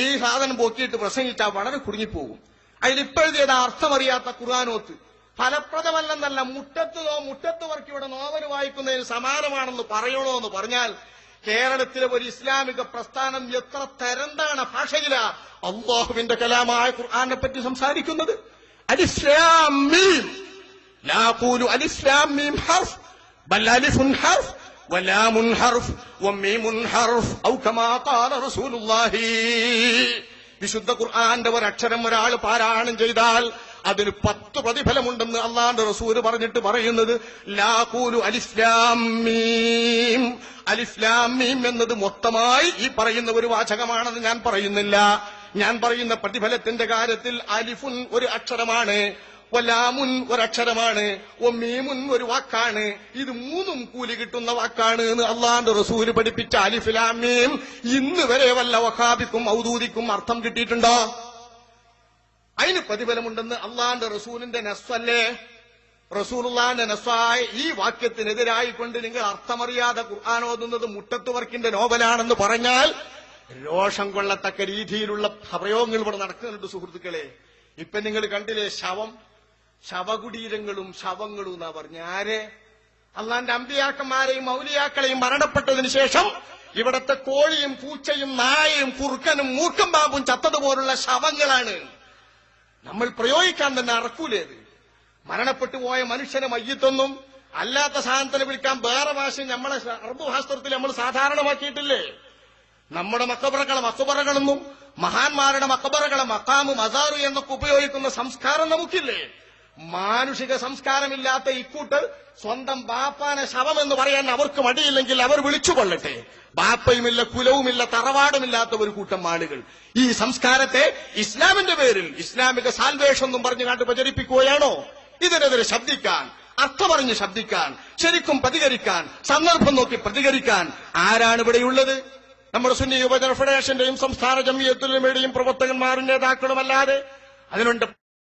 ഈ സാധനം പൊക്കിയിട്ട് പ്രസംഗിച്ചാൽ വളരെ കുടുങ്ങിപ്പോകും. അതിലിപ്പോഴത്തേത് അർത്ഥമറിയാത്ത ഖുർആനോത്ത് ഫലപ്രദമല്ലെന്നല്ല, മുറ്റത്ത് ഇവിടെ നോവൽ വായിക്കുന്നതിന് സമാനമാണെന്ന് പറയണോ എന്ന് പറഞ്ഞാൽ കേരളത്തിലെ ഒരു ഇസ്ലാമിക പ്രസ്ഥാനം എത്ര തരംതാണ ഭാഷയിലാ അള്ളാഹുവിന്റെ കലാമായ ഖുർആനെ പറ്റി സംസാരിക്കുന്നത്. അലിഫ് ലാം മീം ലാ ഖൂലു അലിഫ് ലാം മീം ഹർഫ് ബൽ അലിഫുൻ ഹർഫ് വലാമുൻ ഹർഫ് വമീമുൻ ഹർഫ് ഔ കമാ ഖാല റസൂലുള്ളാഹി. വിശുദ്ധ ഖുർആന്റെ ഒരക്ഷരം ഒരാൾ പാരായണം ചെയ്താൽ അതിന് 10 പ്രതിഫലമുണ്ടെന്ന് അള്ളാന്റെ റസൂല് പറഞ്ഞിട്ട് പറയുന്നത് ലാ ഖൂലു അലിഫ് ലാം മീം. അലിഫ് ലാം മീം എന്നത് മൊത്തമായി ഈ പറയുന്ന ഒരു വാചകമാണെന്ന് ഞാൻ പറയുന്നില്ല. ഞാൻ പറയുന്ന പ്രതിഫലത്തിന്റെ കാര്യത്തിൽ അലിഫുൻ ഒരു അക്ഷരമാണ്, വലാമുൻ ഒരക്ഷരമാണ്, മീമുൻ ഒരു വാക്കാണ്. ഇത് 3ഉം കൂലി കിട്ടുന്ന വാക്കാണ് എന്ന് അള്ളാന്റെ റസൂല് പഠിപ്പിച്ച അലിഫ് ലാം മീം ഇന്ന് വരെ വല്ല വഹാബിക്കും ഔദൂദിക്കും അർത്ഥം കിട്ടിയിട്ടുണ്ടോ? അതിന് പ്രതിഫലമുണ്ടെന്ന് അള്ളാന്റെ റസൂലിന്റെ നസ്സല്ലേ? റസൂലുള്ളാന്റെ നസ്സായ ഈ വാക്യത്തിനെതിരായിക്കൊണ്ട് നിങ്ങൾ അർത്ഥമറിയാതെ ഖുർആൻ ഓതുന്നത് മുട്ടത്തുവർക്കിന്റെ നോവലാണെന്ന് പറഞ്ഞാൽ രോഷം കൊള്ളത്തക്ക രീതിയിലുള്ള പ്രയോഗങ്ങൾ ഇവിടെ നടക്കുന്നുണ്ട് സുഹൃത്തുക്കളെ. ഇപ്പൊ നിങ്ങൾ കണ്ടില്ലേ ശവകുടീരങ്ങളും ശവങ്ങളും എന്നാ പറഞ്ഞ ആരെ? അള്ളാന്റെ അമ്പിയാക്കന്മാരെയും മൗലിയാക്കളെയും മരണപ്പെട്ടതിന് ശേഷം ഇവിടത്തെ കോഴിയും പൂച്ചയും നായയും കുറുക്കനും മൂർക്കം പാമ്പും ചത്തതുപോലുള്ള ശവങ്ങളാണ്. നമ്മൾ പ്രയോഗിക്കാൻ തന്നെ അറക്കൂലേത്. മരണപ്പെട്ടു പോയ മനുഷ്യനെ മയ്യത്തൊന്നും അല്ലാത്ത സാധനത്തിന് വിളിക്കാൻ വേറെ ഭാഷ നമ്മളെ അർബുഹാസ്ത്രത്തിൽ നമ്മൾ സാധാരണമാക്കിയിട്ടില്ലേ? നമ്മുടെ മക്കബറകളെന്നും മഹാന്മാരുടെ മക്കബറകളെ മക്കാമ് മസാറു എന്നൊക്കെ ഉപയോഗിക്കുന്ന സംസ്കാരം നമുക്കില്ലേ? മാനുഷിക സംസ്കാരമില്ലാത്ത ഇക്കൂട്ടർ സ്വന്തം ബാപ്പാനെ ശവമെന്ന് പറയാൻ അവർക്ക് മടിയില്ലെങ്കിൽ അവർ വിളിച്ചുകൊള്ളട്ടെ. ബാപ്പയുമില്ല, കുലവുമില്ല, തറവാടുമില്ലാത്ത ഒരു കൂട്ടം ആളുകൾ ഈ സംസ്കാരത്തെ ഇസ്ലാമിന്റെ പേരിൽ ഇസ്ലാമിക സാൽവേഷൻ എന്നും പറഞ്ഞു കണ്ട് പ്രചരിപ്പിക്കുകയാണോ? ഇതിനെതിരെ ശബ്ദിക്കാൻ, അർത്ഥമറിഞ്ഞ് ശബ്ദിക്കാൻ, ശരിക്കും പ്രതികരിക്കാൻ, സന്ദർഭം നോക്കി പ്രതികരിക്കാൻ ആരാണ് ഇവിടെയുള്ളത്? നമ്മുടെ സുന്നി യുവജന ഫെഡറേഷന്റെയും സംസ്ഥാന ജംഇയ്യത്തുൽ ഉലമയുടെയും പ്രവർത്തകന്മാരും നേതാക്കളുമല്ലാതെ. അതിനുണ്ട്